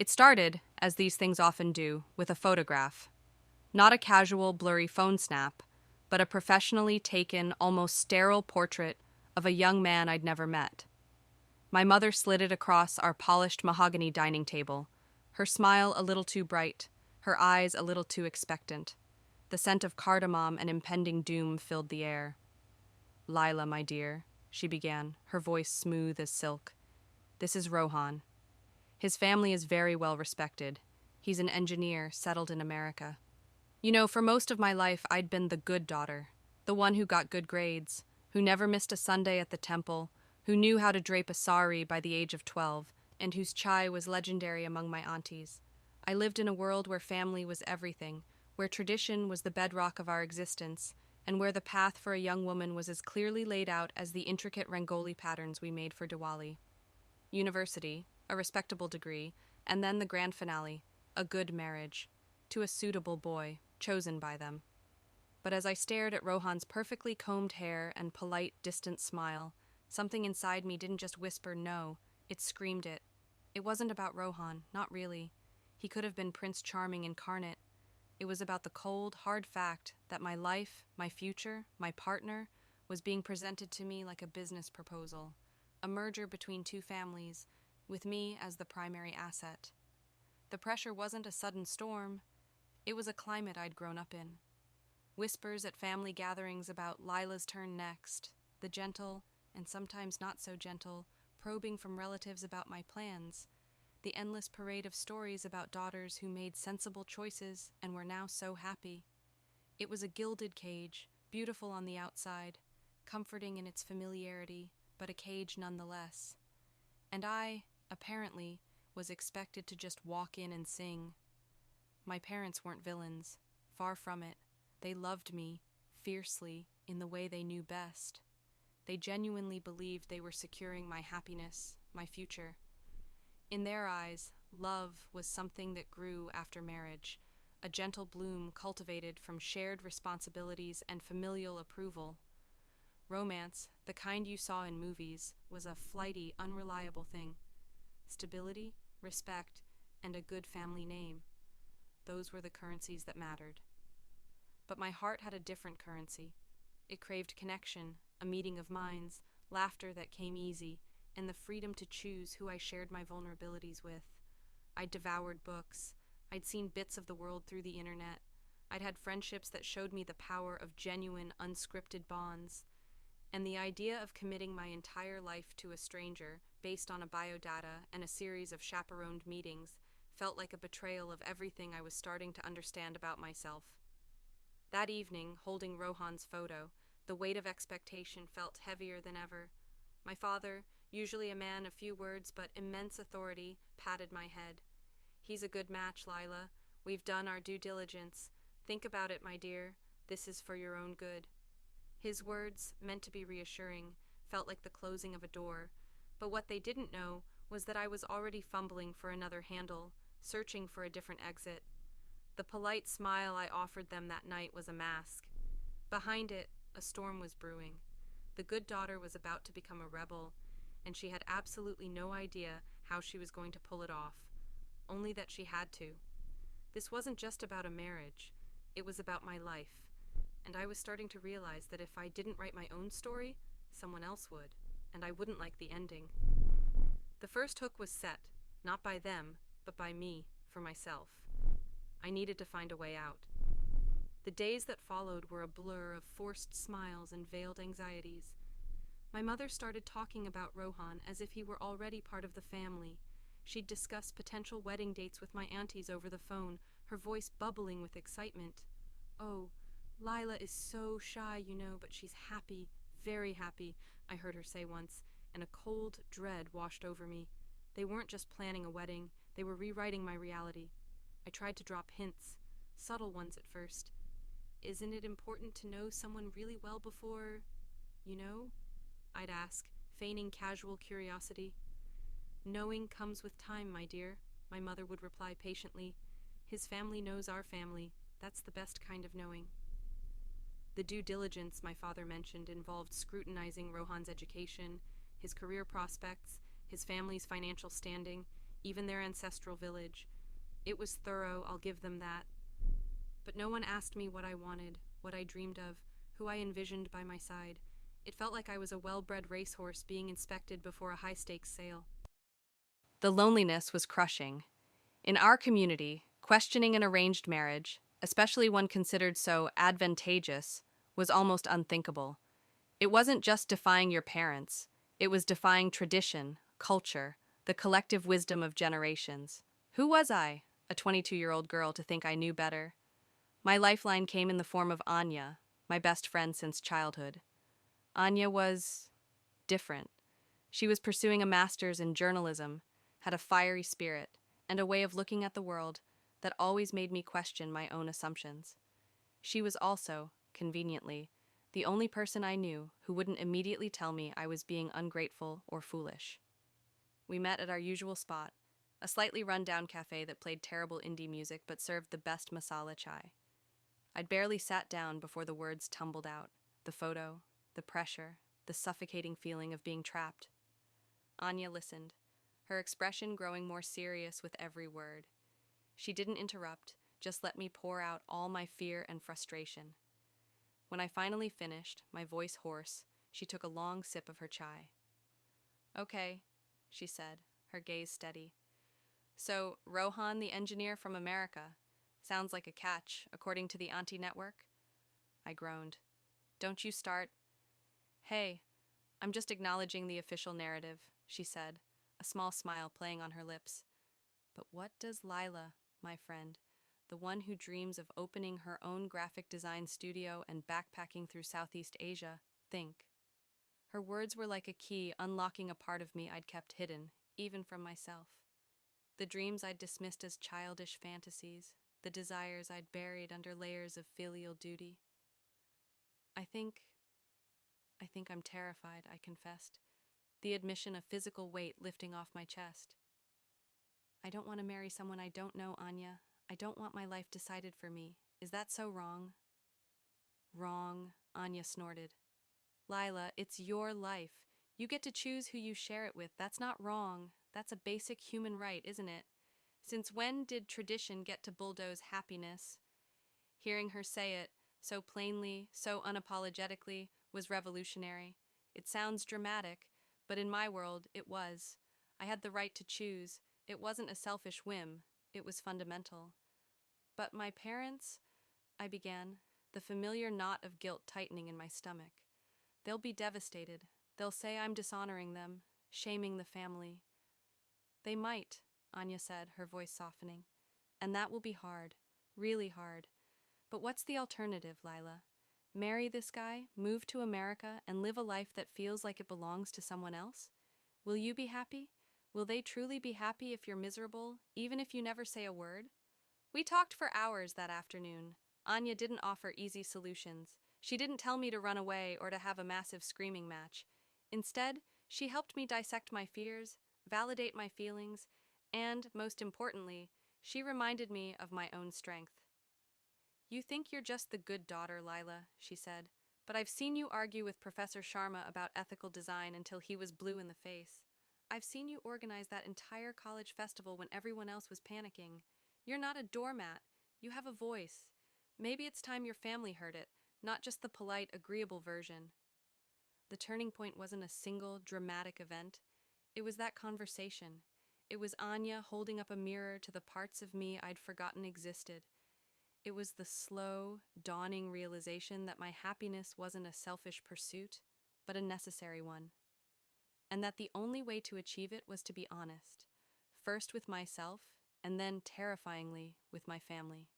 It started, as these things often do, with a photograph. Not a casual, blurry phone snap, but a professionally taken, almost sterile portrait of a young man I'd never met. My mother slid it across our polished mahogany dining table, her smile a little too bright, her eyes a little too expectant. The scent of cardamom and impending doom filled the air. "Lila, my dear," she began, her voice smooth as silk. "This is Rohan. His family is very well respected. He's an engineer settled in America. You know, for most of my life, I'd been the good daughter, the one who got good grades, who never missed a Sunday at the temple, who knew how to drape a sari by the age of 12, and whose chai was legendary among my aunties. I lived in a world where family was everything, where tradition was the bedrock of our existence, and where the path for a young woman was as clearly laid out as the intricate Rangoli patterns we made for Diwali. University, a respectable degree, and then the grand finale, a good marriage, to a suitable boy, chosen by them. But as I stared at Rohan's perfectly combed hair and polite, distant smile, something inside me didn't just whisper no, it screamed it. It wasn't about Rohan, not really. He could have been Prince Charming incarnate. It was about the cold, hard fact that my life, my future, my partner, was being presented to me like a business proposal, a merger between two families, with me as the primary asset. The pressure wasn't a sudden storm. It was a climate I'd grown up in. Whispers at family gatherings about Lila's turn next, the gentle, and sometimes not so gentle, probing from relatives about my plans, the endless parade of stories about daughters who made sensible choices and were now so happy. It was a gilded cage, beautiful on the outside, comforting in its familiarity, but a cage nonetheless. And I, apparently, was expected to just walk in and sing. My parents weren't villains. Far from it. They loved me, fiercely, in the way they knew best. They genuinely believed they were securing my happiness, my future. In their eyes, love was something that grew after marriage, a gentle bloom cultivated from shared responsibilities and familial approval. Romance, the kind you saw in movies, was a flighty, unreliable thing. Stability, respect, and a good family name. Those were the currencies that mattered. But my heart had a different currency. It craved connection, a meeting of minds, laughter that came easy, and the freedom to choose who I shared my vulnerabilities with. I'd devoured books. I'd seen bits of the world through the internet. I'd had friendships that showed me the power of genuine, unscripted bonds. And the idea of committing my entire life to a stranger, based on a biodata and a series of chaperoned meetings, felt like a betrayal of everything I was starting to understand about myself. That evening, holding Rohan's photo, the weight of expectation felt heavier than ever. My father, usually a man of few words but immense authority, patted my head. "He's a good match, Lila. We've done our due diligence. Think about it, my dear. This is for your own good." His words, meant to be reassuring, felt like the closing of a door, but what they didn't know was that I was already fumbling for another handle, searching for a different exit. The polite smile I offered them that night was a mask. Behind it, a storm was brewing. The good daughter was about to become a rebel, and she had absolutely no idea how she was going to pull it off, only that she had to. This wasn't just about a marriage, it was about my life, and I was starting to realize that if I didn't write my own story, someone else would, and I wouldn't like the ending. The first hook was set, not by them, but by me, for myself. I needed to find a way out. The days that followed were a blur of forced smiles and veiled anxieties. My mother started talking about Rohan as if he were already part of the family. She'd discuss potential wedding dates with my aunties over the phone, her voice bubbling with excitement. "Oh, Lila is so shy, you know, but she's happy, very happy," I heard her say once, and a cold dread washed over me. They weren't just planning a wedding, they were rewriting my reality. I tried to drop hints, subtle ones at first. "Isn't it important to know someone really well before, you know?" I'd ask, feigning casual curiosity. "Knowing comes with time, my dear," my mother would reply patiently. "His family knows our family. That's the best kind of knowing." The due diligence my father mentioned involved scrutinizing Rohan's education, his career prospects, his family's financial standing, even their ancestral village. It was thorough, I'll give them that. But no one asked me what I wanted, what I dreamed of, who I envisioned by my side. It felt like I was a well-bred racehorse being inspected before a high-stakes sale. The loneliness was crushing. In our community, questioning an arranged marriage, especially one considered so advantageous, was almost unthinkable. It wasn't just defying your parents, it was defying tradition, culture, the collective wisdom of generations. Who was I, a 22-year-old girl, to think I knew better? My lifeline came in the form of Anya, my best friend since childhood. Anya was different. She was pursuing a master's in journalism, had a fiery spirit, and a way of looking at the world that always made me question my own assumptions. She was also, conveniently, the only person I knew who wouldn't immediately tell me I was being ungrateful or foolish. We met at our usual spot, a slightly run-down cafe that played terrible indie music but served the best masala chai. I'd barely sat down before the words tumbled out. The photo, the pressure, the suffocating feeling of being trapped. Anya listened, her expression growing more serious with every word. She didn't interrupt, just let me pour out all my fear and frustration. When I finally finished, my voice hoarse, she took a long sip of her chai. "Okay," she said, her gaze steady. "So, Rohan, the engineer from America. Sounds like a catch, according to the Auntie Network?" I groaned. "Don't you start." "Hey, I'm just acknowledging the official narrative," she said, a small smile playing on her lips. "But what does Lila, my friend, the one who dreams of opening her own graphic design studio and backpacking through Southeast Asia, think?" Her words were like a key unlocking a part of me I'd kept hidden, even from myself. The dreams I'd dismissed as childish fantasies, the desires I'd buried under layers of filial duty. I think I'm terrified," I confessed, the admission a physical weight lifting off my chest. "I don't want to marry someone I don't know, Anya. I don't want my life decided for me. Is that so wrong?" "Wrong," Anya snorted. "Lila, it's your life. You get to choose who you share it with. That's not wrong. That's a basic human right, isn't it? Since when did tradition get to bulldoze happiness?" Hearing her say it, so plainly, so unapologetically, was revolutionary. It sounds dramatic, but in my world, it was. I had the right to choose. It wasn't a selfish whim. It was fundamental. "But my parents," I began, the familiar knot of guilt tightening in my stomach. "They'll be devastated. They'll say I'm dishonoring them, shaming the family." "They might," Anya said, her voice softening. "And that will be hard, really hard. But what's the alternative, Lila? Marry this guy, move to America, and live a life that feels like it belongs to someone else? Will you be happy? Will they truly be happy if you're miserable, even if you never say a word?" We talked for hours that afternoon. Anya didn't offer easy solutions. She didn't tell me to run away or to have a massive screaming match. Instead, she helped me dissect my fears, validate my feelings, and, most importantly, she reminded me of my own strength. "You think you're just the good daughter, Lila," she said, "but I've seen you argue with Professor Sharma about ethical design until he was blue in the face. I've seen you organize that entire college festival when everyone else was panicking. You're not a doormat. You have a voice. Maybe it's time your family heard it, not just the polite, agreeable version." The turning point wasn't a single, dramatic event. It was that conversation. It was Anya holding up a mirror to the parts of me I'd forgotten existed. It was the slow, dawning realization that my happiness wasn't a selfish pursuit, but a necessary one. And that the only way to achieve it was to be honest, first with myself, and then, terrifyingly, with my family.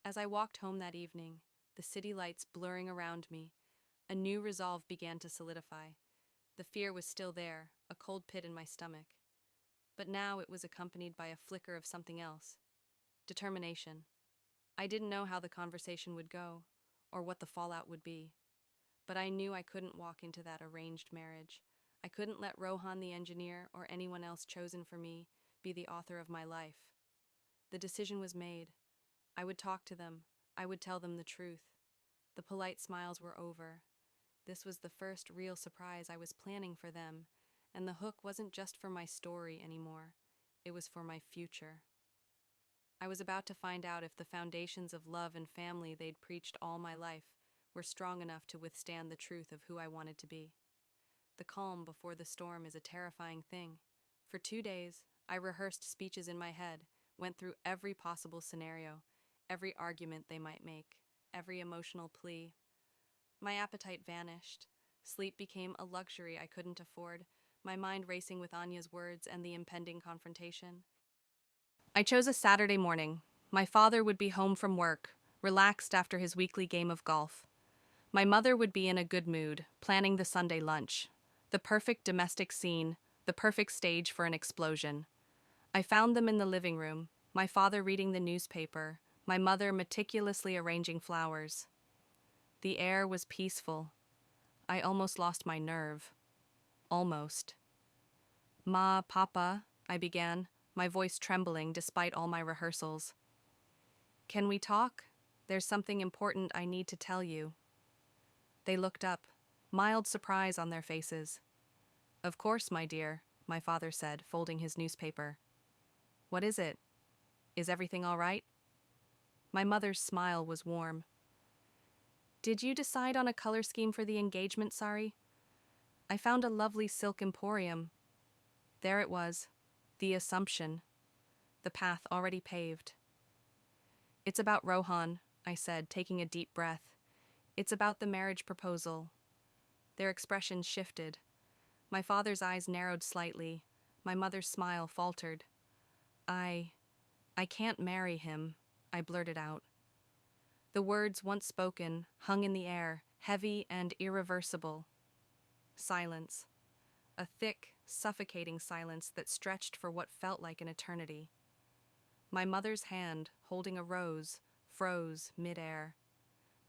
As I walked home that evening, the city lights blurring around me, a new resolve began to solidify. The fear was still there, a cold pit in my stomach. But now it was accompanied by a flicker of something else. Determination. I didn't know how the conversation would go, or what the fallout would be. But I knew I couldn't walk into that arranged marriage. I couldn't let Rohan the engineer, or anyone else chosen for me, be the author of my life. The decision was made. I would talk to them. I would tell them the truth. The polite smiles were over. This was the first real surprise I was planning for them, and the hook wasn't just for my story anymore. It was for my future. I was about to find out if the foundations of love and family they'd preached all my life were strong enough to withstand the truth of who I wanted to be. The calm before the storm is a terrifying thing. For 2 days, I rehearsed speeches in my head, went through every possible scenario, every argument they might make, every emotional plea. My appetite vanished. Sleep became a luxury I couldn't afford, my mind racing with Anya's words and the impending confrontation. I chose a Saturday morning. My father would be home from work, relaxed after his weekly game of golf. My mother would be in a good mood, planning the Sunday lunch. The perfect domestic scene, the perfect stage for an explosion. I found them in the living room, my father reading the newspaper, my mother meticulously arranging flowers. The air was peaceful. I almost lost my nerve. Almost. Ma, Papa, I began, my voice trembling despite all my rehearsals. Can we talk? There's something important I need to tell you. They looked up, mild surprise on their faces. Of course, my dear, my father said, folding his newspaper. What is it? Is everything all right? My mother's smile was warm. Did you decide on a color scheme for the engagement sari? I found a lovely silk emporium. There it was, the assumption, the path already paved. It's about Rohan, I said, taking a deep breath. It's about the marriage proposal. Their expressions shifted. My father's eyes narrowed slightly. My mother's smile faltered. I can't marry him, I blurted out. The words, once spoken, hung in the air, heavy and irreversible. Silence. A thick, suffocating silence that stretched for what felt like an eternity. My mother's hand, holding a rose, froze mid-air.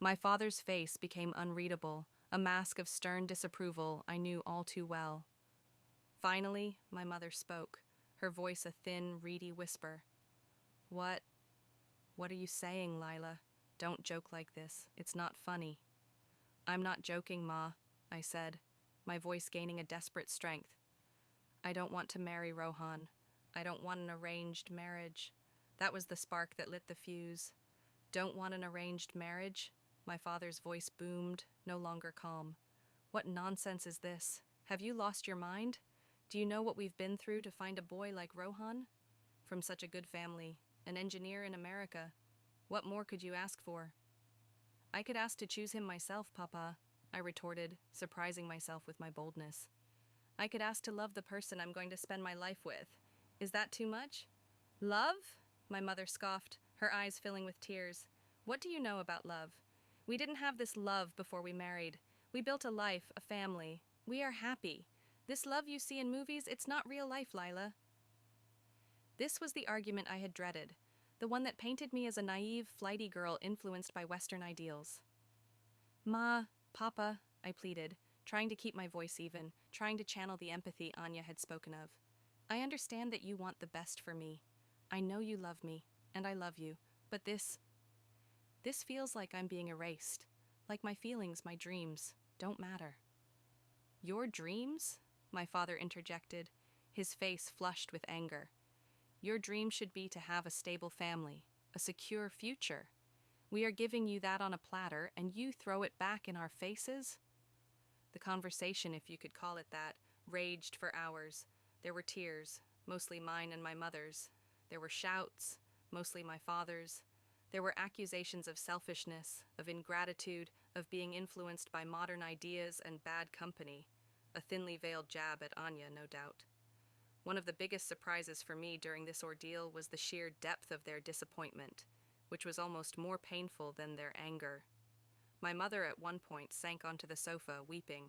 My father's face became unreadable, a mask of stern disapproval I knew all too well. Finally, my mother spoke, her voice a thin, reedy whisper. What are you saying, Lila? Don't joke like this. It's not funny. I'm not joking, Ma, I said, my voice gaining a desperate strength. I don't want to marry Rohan. I don't want an arranged marriage. That was the spark that lit the fuse. Don't want an arranged marriage? My father's voice boomed, no longer calm. What nonsense is this? Have you lost your mind? Do you know what we've been through to find a boy like Rohan? From such a good family, an engineer in America. What more could you ask for? I could ask to choose him myself, Papa, I retorted, surprising myself with my boldness. I could ask to love the person I'm going to spend my life with. Is that too much? Love? My mother scoffed, her eyes filling with tears. What do you know about love? We didn't have this love before we married. We built a life, a family. We are happy. This love you see in movies, it's not real life, Lila. This was the argument I had dreaded, the one that painted me as a naive, flighty girl influenced by Western ideals. Ma, Papa, I pleaded, trying to keep my voice even, trying to channel the empathy Anya had spoken of. I understand that you want the best for me. I know you love me, and I love you, but this feels like I'm being erased, like my feelings, my dreams, don't matter. Your dreams? My father interjected, his face flushed with anger. Your dream should be to have a stable family, a secure future. We are giving you that on a platter, and you throw it back in our faces? The conversation, if you could call it that, raged for hours. There were tears, mostly mine and my mother's. There were shouts, mostly my father's. There were accusations of selfishness, of ingratitude, of being influenced by modern ideas and bad company. A thinly veiled jab at Anya, no doubt. One of the biggest surprises for me during this ordeal was the sheer depth of their disappointment, which was almost more painful than their anger. My mother at one point sank onto the sofa, weeping.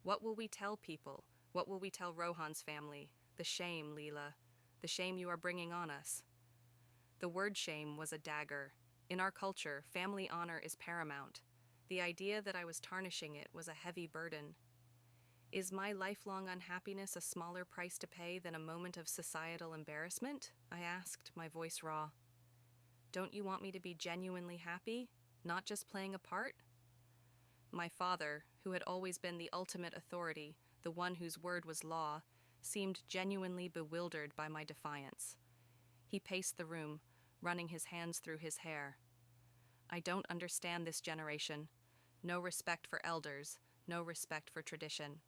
What will we tell people? What will we tell Rohan's family? The shame, Leela. The shame you are bringing on us. The word shame was a dagger. In our culture, family honor is paramount. The idea that I was tarnishing it was a heavy burden. Is my lifelong unhappiness a smaller price to pay than a moment of societal embarrassment? I asked, my voice raw. Don't you want me to be genuinely happy, not just playing a part? My father, who had always been the ultimate authority, the one whose word was law, seemed genuinely bewildered by my defiance. He paced the room, running his hands through his hair. I don't understand this generation. No respect for elders, no respect for tradition.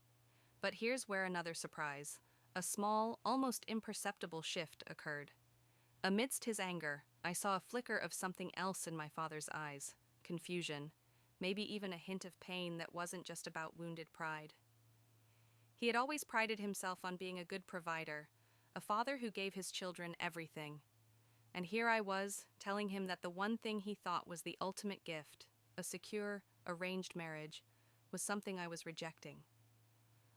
But here's where another surprise. A small, almost imperceptible shift occurred. Amidst his anger, I saw a flicker of something else in my father's eyes. Confusion, maybe even a hint of pain that wasn't just about wounded pride. He had always prided himself on being a good provider, a father who gave his children everything. And here I was, telling him that the one thing he thought was the ultimate gift, a secure, arranged marriage, was something I was rejecting.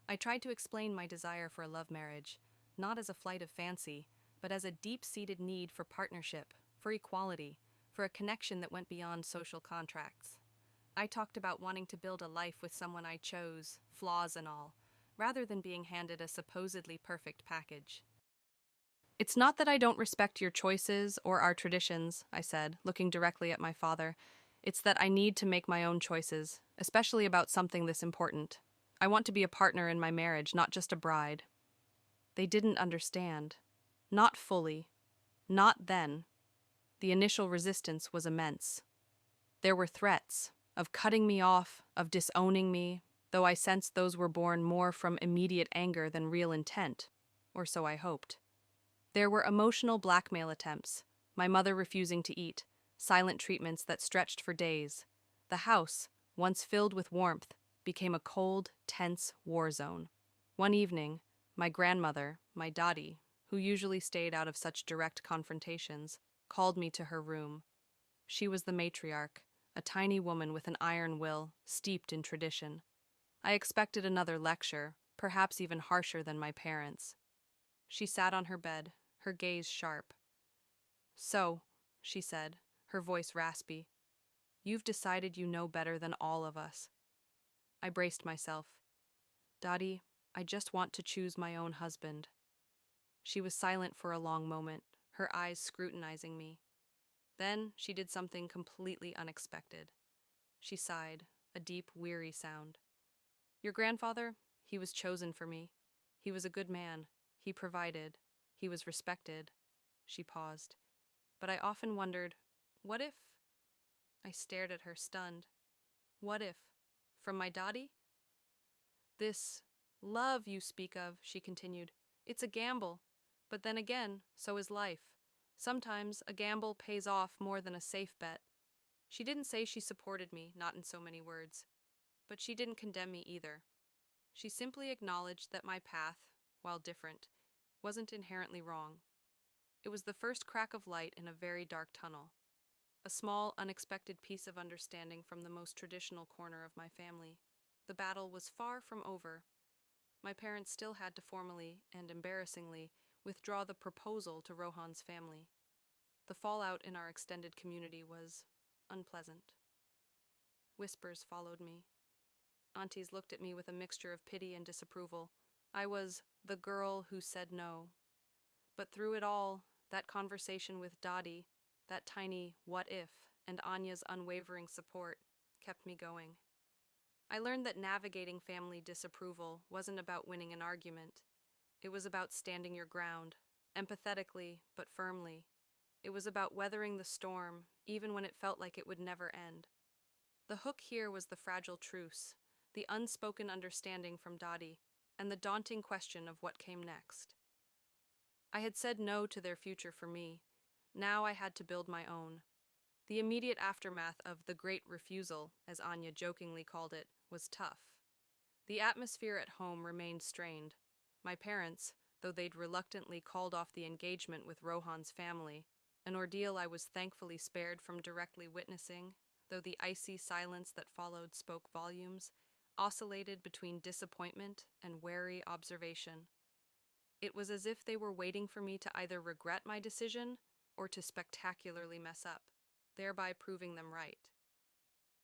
I tried to explain my desire for a love marriage, not as a flight of fancy, but as a deep-seated need for partnership, for equality, for a connection that went beyond social contracts. I talked about wanting to build a life with someone I chose, flaws and all, rather than being handed a supposedly perfect package. It's not that I don't respect your choices or our traditions, I said, looking directly at my father. It's that I need to make my own choices, especially about something this important. I want to be a partner in my marriage, not just a bride. They didn't understand. Not fully. Not then. The initial resistance was immense. There were threats of cutting me off, of disowning me, though I sensed those were born more from immediate anger than real intent, or so I hoped. There were emotional blackmail attempts, my mother refusing to eat, silent treatments that stretched for days. The house, once filled with warmth, became a cold, tense war zone. One evening, my grandmother, my Dottie, who usually stayed out of such direct confrontations, called me to her room. She was the matriarch, a tiny woman with an iron will, steeped in tradition. I expected another lecture, perhaps even harsher than my parents. She sat on her bed, her gaze sharp. "So," she said, her voice raspy, "you've decided you know better than all of us." I braced myself. "Dottie, I just want to choose my own husband." She was silent for a long moment, her eyes scrutinizing me. Then she did something completely unexpected. She sighed, a deep, weary sound. "Your grandfather, he was chosen for me. He was a good man. He provided. He was respected." She paused. "But I often wondered, what if—" I stared at her, stunned. "What if? From my Dottie?" "This love you speak of," she continued, "it's a gamble. But then again, so is life. Sometimes a gamble pays off more than a safe bet." She didn't say she supported me, not in so many words. But she didn't condemn me either. She simply acknowledged that my path, while different, wasn't inherently wrong. It was the first crack of light in a very dark tunnel. A small, unexpected piece of understanding from the most traditional corner of my family. The battle was far from over. My parents still had to formally, and embarrassingly, withdraw the proposal to Rohan's family. The fallout in our extended community was unpleasant. Whispers followed me. Aunties looked at me with a mixture of pity and disapproval. I was the girl who said no. But through it all, that conversation with Dottie, that tiny what if, and Anya's unwavering support, kept me going. I learned that navigating family disapproval wasn't about winning an argument. It was about standing your ground, empathetically but firmly. It was about weathering the storm, even when it felt like it would never end. The hook here was the fragile truce, the unspoken understanding from Dottie, and the daunting question of what came next. I had said no to their future for me. Now I had to build my own. The immediate aftermath of the Great Refusal, as Anya jokingly called it, was tough. The atmosphere at home remained strained. My parents, though they'd reluctantly called off the engagement with Rohan's family, an ordeal I was thankfully spared from directly witnessing, though the icy silence that followed spoke volumes, oscillated between disappointment and wary observation. It was as if they were waiting for me to either regret my decision or to spectacularly mess up, thereby proving them right.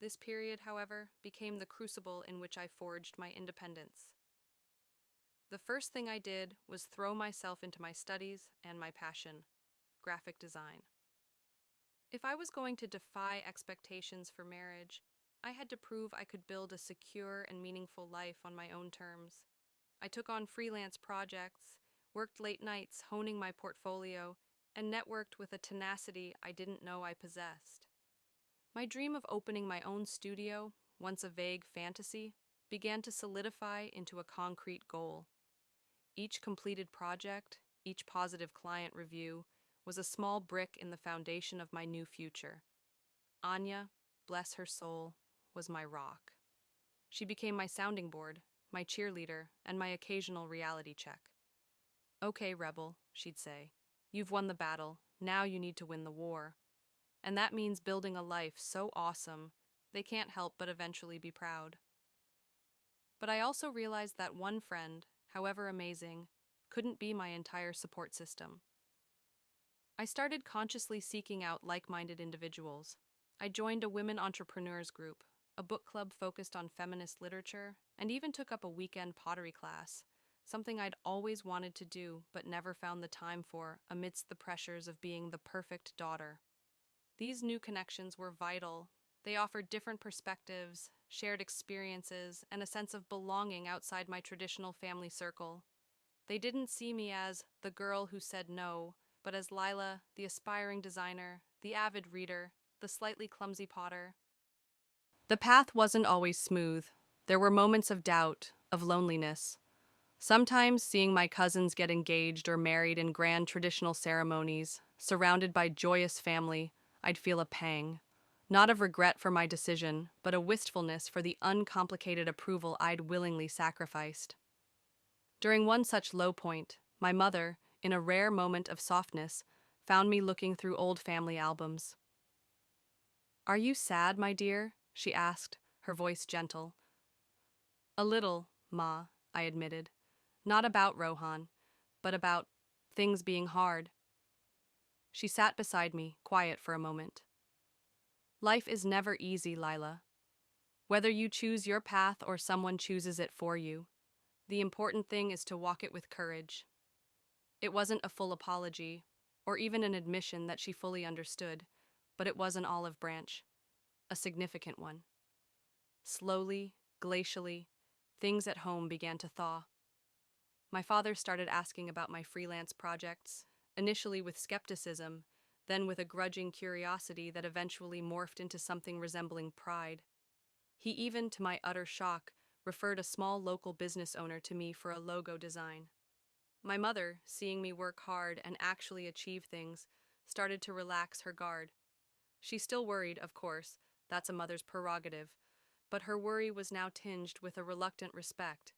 This period, however, became the crucible in which I forged my independence. The first thing I did was throw myself into my studies and my passion, graphic design. If I was going to defy expectations for marriage, I had to prove I could build a secure and meaningful life on my own terms. I took on freelance projects, worked late nights honing my portfolio, and networked with a tenacity I didn't know I possessed. My dream of opening my own studio, once a vague fantasy, began to solidify into a concrete goal. Each completed project, each positive client review, was a small brick in the foundation of my new future. Anya, bless her soul, was my rock. She became my sounding board, my cheerleader, and my occasional reality check. "Okay, Rebel," she'd say. "You've won the battle. Now you need to win the war." And that means building a life so awesome, they can't help but eventually be proud. But I also realized that one friend, however amazing, couldn't be my entire support system. I started consciously seeking out like-minded individuals. I joined a women entrepreneurs group, a book club focused on feminist literature, and even took up a weekend pottery class, something I'd always wanted to do but never found the time for amidst the pressures of being the perfect daughter. These new connections were vital. They offered different perspectives, shared experiences, and a sense of belonging outside my traditional family circle. They didn't see me as the girl who said no, but as Lila, the aspiring designer, the avid reader, the slightly clumsy potter. The path wasn't always smooth. There were moments of doubt, of loneliness. Sometimes seeing my cousins get engaged or married in grand traditional ceremonies, surrounded by joyous family, I'd feel a pang. Not of regret for my decision, but a wistfulness for the uncomplicated approval I'd willingly sacrificed. During one such low point, my mother, in a rare moment of softness, found me looking through old family albums. "Are you sad, my dear?" she asked, her voice gentle. "A little, Ma," I admitted. "Not about Rohan, but about things being hard." She sat beside me, quiet for a moment. "Life is never easy, Lila. Whether you choose your path or someone chooses it for you, the important thing is to walk it with courage." It wasn't a full apology, or even an admission that she fully understood, but it was an olive branch, a significant one. Slowly, glacially, things at home began to thaw. My father started asking about my freelance projects, initially with skepticism, then with a grudging curiosity that eventually morphed into something resembling pride. He even, to my utter shock, referred a small local business owner to me for a logo design. My mother, seeing me work hard and actually achieve things, started to relax her guard. She still worried, of course, that's a mother's prerogative, but her worry was now tinged with a reluctant respect.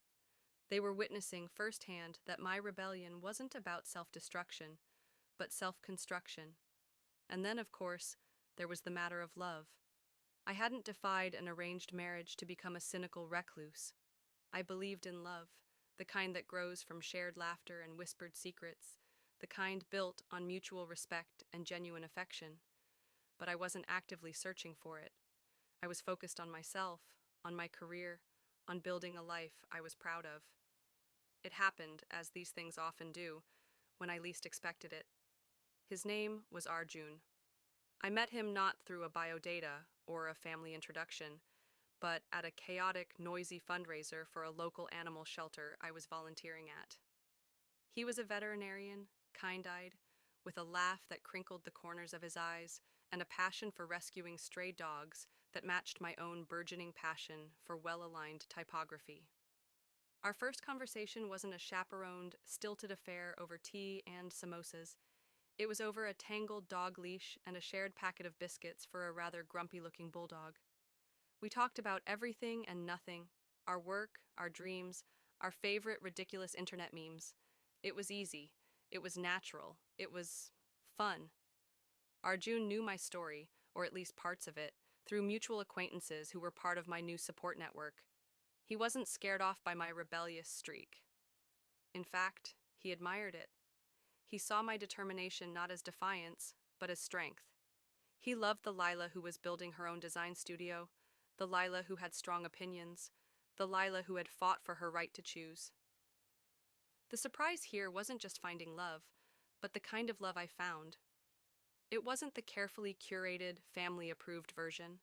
They were witnessing firsthand that my rebellion wasn't about self-destruction, but self-construction. And then, of course, there was the matter of love. I hadn't defied an arranged marriage to become a cynical recluse. I believed in love, the kind that grows from shared laughter and whispered secrets, the kind built on mutual respect and genuine affection. But I wasn't actively searching for it. I was focused on myself, on my career, on building a life I was proud of. It happened, as these things often do, when I least expected it. His name was Arjun. I met him not through a biodata or a family introduction, but at a chaotic, noisy fundraiser for a local animal shelter I was volunteering at. He was a veterinarian, kind-eyed, with a laugh that crinkled the corners of his eyes, and a passion for rescuing stray dogs that matched my own burgeoning passion for well-aligned typography. Our first conversation wasn't a chaperoned, stilted affair over tea and samosas. It was over a tangled dog leash and a shared packet of biscuits for a rather grumpy-looking bulldog. We talked about everything and nothing, our work, our dreams, our favorite ridiculous internet memes. It was easy. It was natural. It was fun. Arjun knew my story, or at least parts of it, through mutual acquaintances who were part of my new support network. He wasn't scared off by my rebellious streak. In fact, he admired it. He saw my determination not as defiance, but as strength. He loved the Lila who was building her own design studio, the Lila who had strong opinions, the Lila who had fought for her right to choose. The surprise here wasn't just finding love, but the kind of love I found. It wasn't the carefully curated, family-approved version.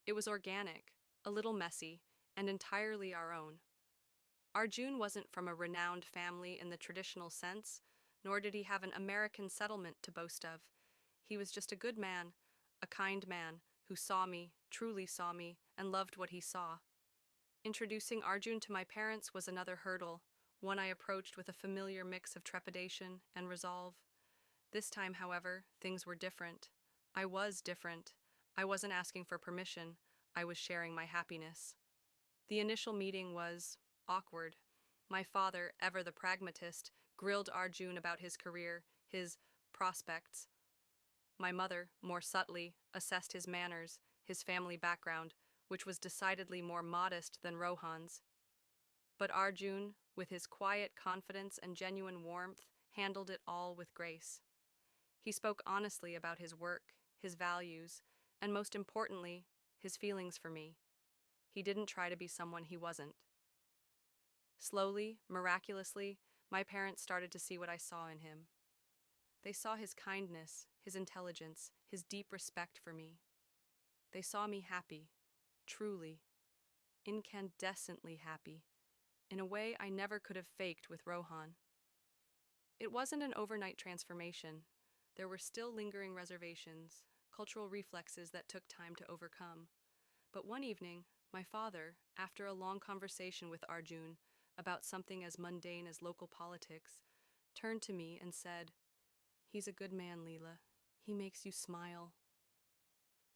It was organic, a little messy, and entirely our own. Arjun wasn't from a renowned family in the traditional sense, nor did he have an American settlement to boast of. He was just a good man, a kind man, who saw me, truly saw me, and loved what he saw. Introducing Arjun to my parents was another hurdle, one I approached with a familiar mix of trepidation and resolve. This time, however, things were different. I was different. I wasn't asking for permission, I was sharing my happiness. The initial meeting was awkward. My father, ever the pragmatist, grilled Arjun about his career, his prospects. My mother, more subtly, assessed his manners, his family background, which was decidedly more modest than Rohan's. But Arjun, with his quiet confidence and genuine warmth, handled it all with grace. He spoke honestly about his work, his values, and most importantly, his feelings for me. He didn't try to be someone he wasn't. Slowly, miraculously, my parents started to see what I saw in him. They saw his kindness, his intelligence, his deep respect for me. They saw me happy, truly, incandescently happy, in a way I never could have faked with Rohan. It wasn't an overnight transformation. There were still lingering reservations, cultural reflexes that took time to overcome. But one evening, my father, after a long conversation with Arjun about something as mundane as local politics, turned to me and said, "He's a good man, Leela. He makes you smile."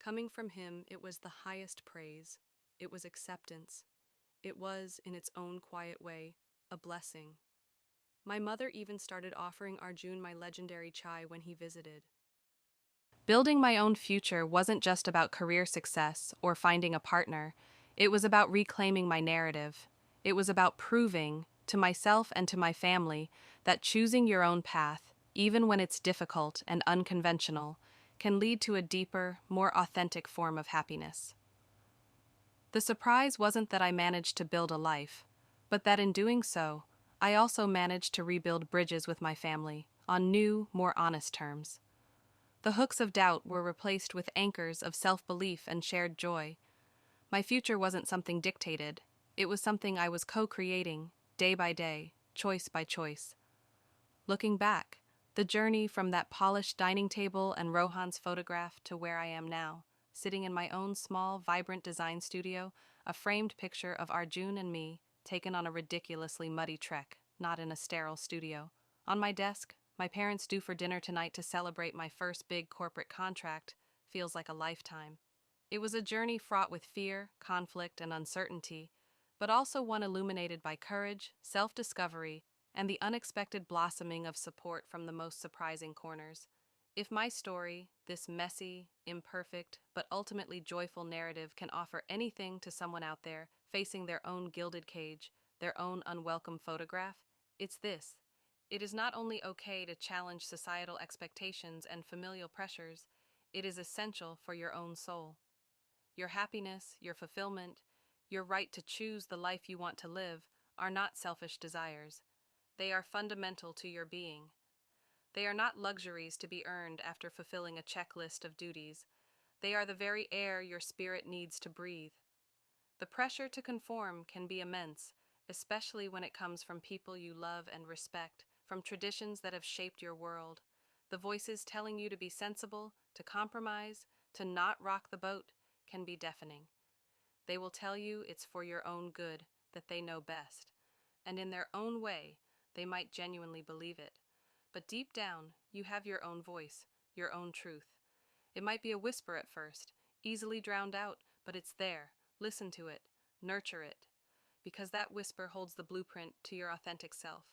Coming from him, it was the highest praise. It was acceptance. It was, in its own quiet way, a blessing. My mother even started offering Arjun my legendary chai when he visited. Building my own future wasn't just about career success or finding a partner. It was about reclaiming my narrative. It was about proving, to myself and to my family, that choosing your own path, even when it's difficult and unconventional, can lead to a deeper, more authentic form of happiness. The surprise wasn't that I managed to build a life, but that in doing so, I also managed to rebuild bridges with my family, on new, more honest terms. The hooks of doubt were replaced with anchors of self-belief and shared joy. My future wasn't something dictated, it was something I was co-creating, day by day, choice by choice. Looking back, the journey from that polished dining table and Rohan's photograph to where I am now, sitting in my own small, vibrant design studio, a framed picture of Arjun and me, taken on a ridiculously muddy trek, not in a sterile studio. On my desk, my parents due for dinner tonight to celebrate my first big corporate contract, feels like a lifetime. It was a journey fraught with fear, conflict, and uncertainty, but also one illuminated by courage, self-discovery, and the unexpected blossoming of support from the most surprising corners. If my story, this messy, imperfect, but ultimately joyful narrative can offer anything to someone out there facing their own gilded cage, their own unwelcome photograph, it's this. It is not only okay to challenge societal expectations and familial pressures, it is essential for your own soul. Your happiness, your fulfillment, your right to choose the life you want to live are not selfish desires. They are fundamental to your being. They are not luxuries to be earned after fulfilling a checklist of duties. They are the very air your spirit needs to breathe. The pressure to conform can be immense, especially when it comes from people you love and respect, from traditions that have shaped your world. The voices telling you to be sensible, to compromise, to not rock the boat, can be deafening. They will tell you it's for your own good, that they know best. And in their own way, they might genuinely believe it. But deep down, you have your own voice, your own truth. It might be a whisper at first, easily drowned out, but it's there. Listen to it, nurture it, because that whisper holds the blueprint to your authentic self.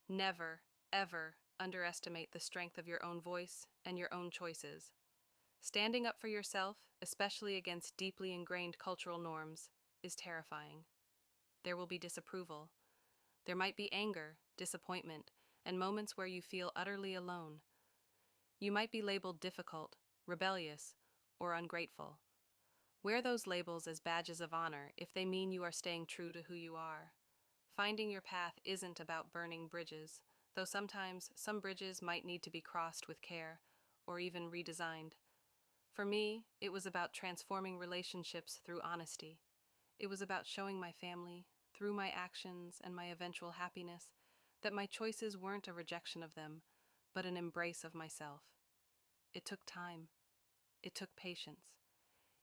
Never, ever underestimate the strength of your own voice and your own choices. Standing up for yourself, especially against deeply ingrained cultural norms, is terrifying. There will be disapproval. There might be anger, disappointment, and moments where you feel utterly alone. You might be labeled difficult, rebellious, or ungrateful. Wear those labels as badges of honor if they mean you are staying true to who you are. Finding your path isn't about burning bridges, though sometimes some bridges might need to be crossed with care, or even redesigned. For me, it was about transforming relationships through honesty. It was about showing my family, through my actions and my eventual happiness, that my choices weren't a rejection of them, but an embrace of myself. It took time. It took patience.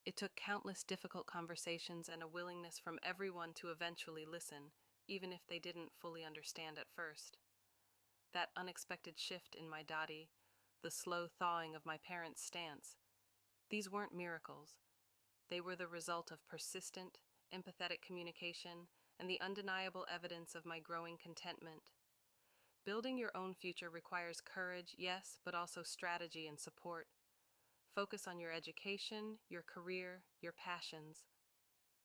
It took countless difficult conversations and a willingness from everyone to eventually listen, even if they didn't fully understand at first. That unexpected shift in my daddy, the slow thawing of my parents' stance, these weren't miracles. They were the result of persistent, empathetic communication and the undeniable evidence of my growing contentment. Building your own future requires courage, yes, but also strategy and support. Focus on your education, your career, your passions.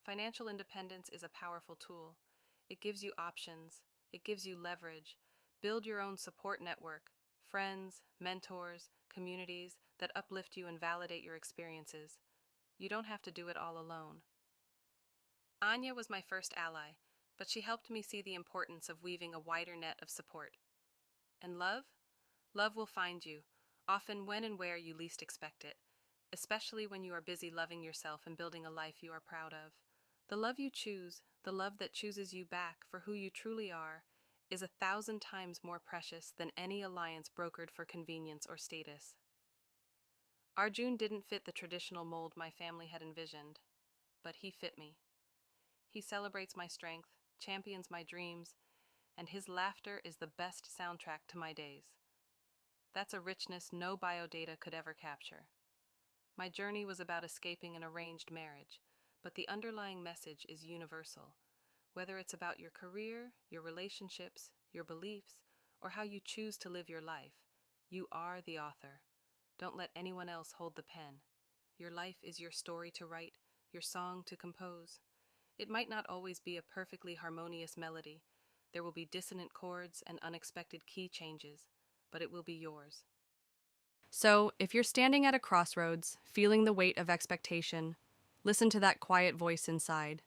Financial independence is a powerful tool. It gives you options. It gives you leverage. Build your own support network, friends, mentors, communities that uplift you and validate your experiences. You don't have to do it all alone. Anya was my first ally, but she helped me see the importance of weaving a wider net of support. And love? Love will find you, often when and where you least expect it, especially when you are busy loving yourself and building a life you are proud of. The love you choose, the love that chooses you back for who you truly are, is 1,000 times more precious than any alliance brokered for convenience or status. Arjun didn't fit the traditional mold my family had envisioned, but he fit me. He celebrates my strength, champions my dreams, and his laughter is the best soundtrack to my days. That's a richness no biodata could ever capture. My journey was about escaping an arranged marriage, but the underlying message is universal. Whether it's about your career, your relationships, your beliefs, or how you choose to live your life, you are the author. Don't let anyone else hold the pen. Your life is your story to write, your song to compose. It might not always be a perfectly harmonious melody. There will be dissonant chords and unexpected key changes, but it will be yours. So, if you're standing at a crossroads, feeling the weight of expectation, listen to that quiet voice inside.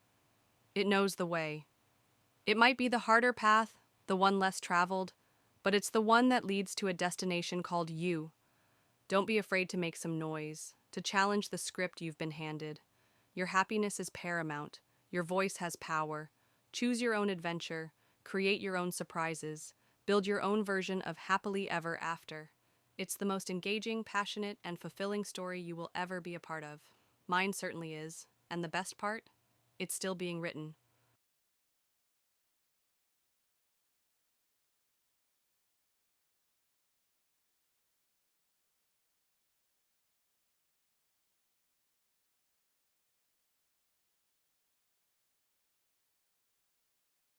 It knows the way. It might be the harder path, the one less traveled, but it's the one that leads to a destination called you. Don't be afraid to make some noise, to challenge the script you've been handed. Your happiness is paramount. Your voice has power. Choose your own adventure. Create your own surprises. Build your own version of happily ever after. It's the most engaging, passionate, and fulfilling story you will ever be a part of. Mine certainly is. And the best part? It's still being written.